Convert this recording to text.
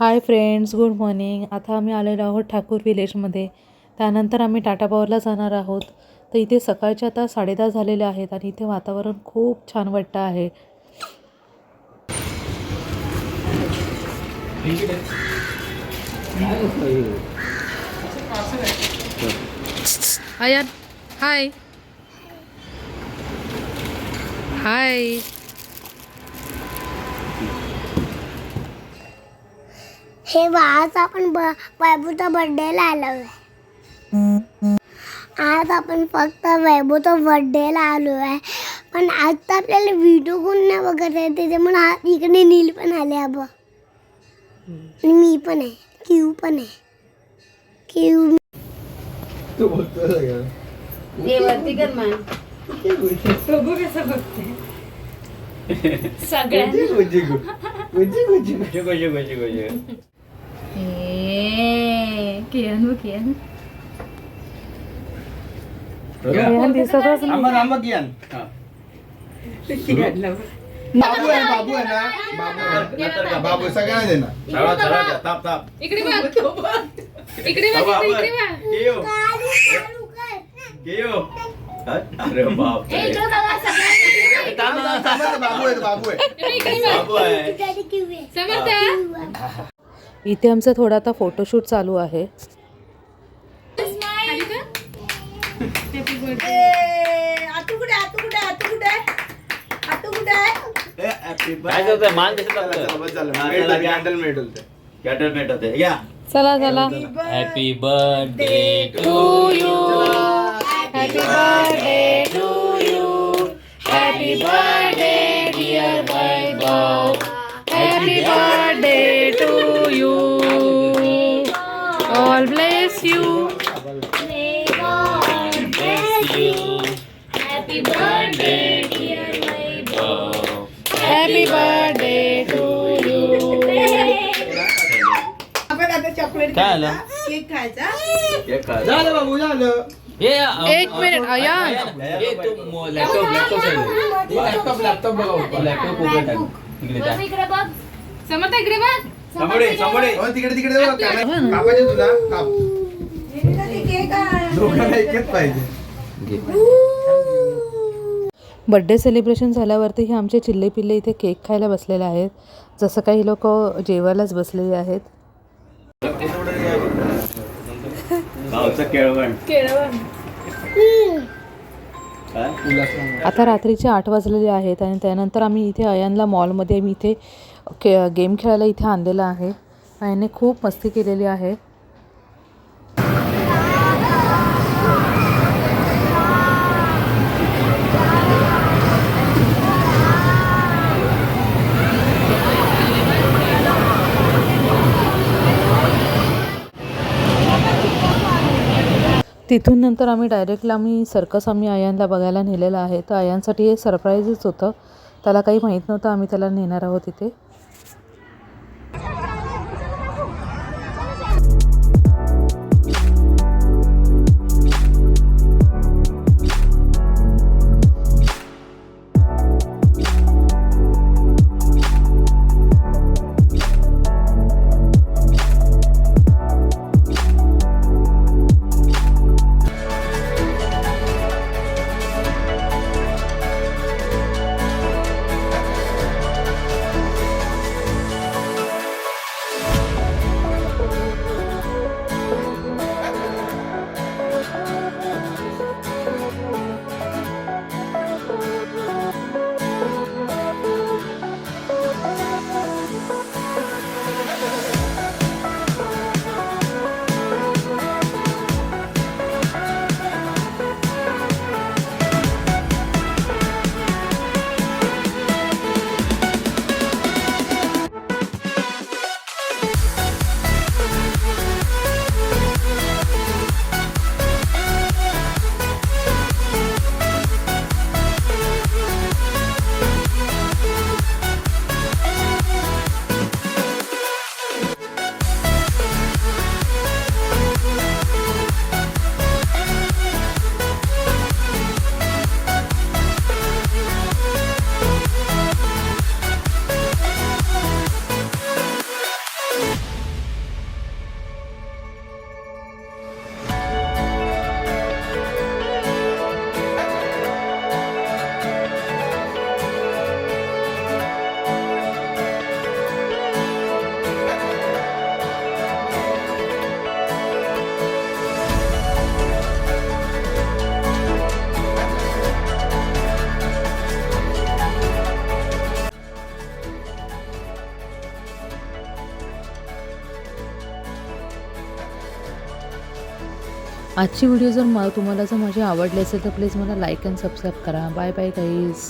Hi friends, good morning. आता आम्ही आलेलो आहोत ठाकूर विलेजमध्ये. त्यानंतर आम्ही टाटा पॉवरला जाणार आहोत. तर इथे सकाळचे आता 10:30 झालेले आहेत आणि इथे वातावरण खूप छान वाटतं आहे. आयान हाय हाय. हे आज आपण वैभवच्या बर्थडेला आलो आहे. आज आपण फक्त वैभवच्या बर्थडेला आलो आहे. पण आज तर आपल्याला व्हिडिओ कोण नाही बघत आहे, त्याच्यामुळे इकडे नील पण आले आबा आणि मी पण आहे, क्यू पण आहे. क्यू तू बघतो सगळं देवती कर मान बघू कसं बघते सगळ्यांना कियान कियान आयान दिसतच नाही. बाबू आहे ना, बाबू सगळ्यांना दे ना. इकडे बघ इकडे बघ इकडे अरे बाप रे. बाबू आहे. समर्थ इथे आमचा थोडा आता फोटोशूट चालू आहे. काय करतोय मान कॅटल मेट होते या. चला चला. Happy birthday to you. Happy birthday to you. Happy birthday dear Vaibhav. Happy birthday to you. All bless you. Happy birthday dear Vaibhav. Happy birthday to you. काय आलं केक खायचा. झालं बाबू झालं. एक मिनिट आयान. लॅपटॉप बघा. इकडे बघ समर्थ इकडे बघ तिकडे कापायचे तुला काप. दोघांना एकच पाहिजे. बड्डे सेलिब्रेशन झाल्यावरती हे आमचे चिल्ले पिल्ले इथे केक खायला बसलेले आहेत. जसं काही लोक जेवायलाच बसलेले आहेत. आता रात्रीचे 8 वाजलेले आहेत आणि त्यानंतर आम्ही इथे अयानला मॉलमध्ये आम्ही इथे गेम खेळायला इथे आणलेला आहे. अयानने खूप मस्ती केलेली आहे. तिथून नंतर आम्ही डायरेक्टली सर्कस अयानला बघायला नेलेलं आहे. तर अयानसाठी हे सरप्राईजच होतं. त्याला काही माहीत नव्हतं आम्ही त्याला नेणार आहोत इथे. आजची व्हिडिओ जर तुम्हाला जर माझी आवडली असेल तर प्लीज मला लाईक अँड सबस्क्राईब करा. Bye bye guys.